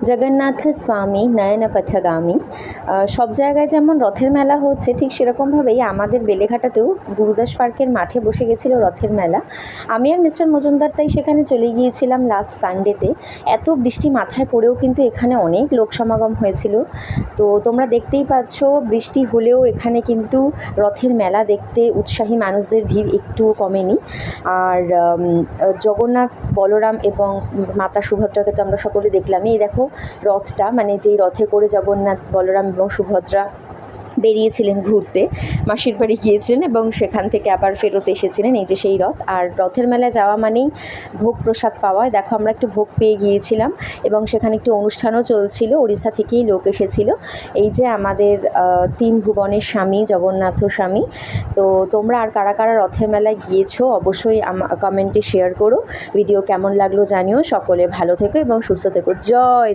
জগন্নাথ স্বামী নয়ন পথগামী। সব জায়গায় যেমন রথের মেলা হচ্ছে, ঠিক সেরকমভাবেই আমাদের বেলেঘাটাতেও গুরুদাস পার্কের মাঠে বসে গেছিলো রথের মেলা। আমি আর মিস্টার মজুমদার তাই সেখানে চলে গিয়েছিলাম লাস্ট সানডেতে। এত বৃষ্টি মাথায় পড়েও কিন্তু এখানে অনেক লোক সমাগম হয়েছিল। তো তোমরা দেখতেই পাচ্ছ, বৃষ্টি হলেও এখানে কিন্তু রথের মেলা দেখতে উৎসাহী মানুষদের ভিড় একটুও কমেনি। আর জগন্নাথ, বলরাম এবং মাতা সুভদ্রাকে তো আমরা সকলে দেখলামই। এই দেখো রথটা, মানে যেই রথে করে জগন্নাথ, বলরাম এবং সুভদ্রা বেরিয়েছিলেন ঘুরতে, মাসির বাড়ি গিয়েছিলেন এবং সেখান থেকে আবার ফেরত এসেছিলেন, এই যে সেই রথ। আর রথের মেলায় যাওয়া মানেই ভোগ প্রসাদ পাওয়া। দেখো আমরা একটু ভোগ পেয়ে গিয়েছিলাম এবং সেখানে একটু অনুষ্ঠানও চলছিল, উড়িষ্যা থেকেই লোক এসেছিল। এই যে আমাদের তিন ভুবনের স্বামী, জগন্নাথ স্বামী। তো তোমরা আর কারা কারা রথের মেলায় গিয়েছো অবশ্যই কমেন্টে শেয়ার করো। ভিডিও কেমন লাগলো জানিও। সকলে ভালো থেকো এবং সুস্থ থেকো। জয়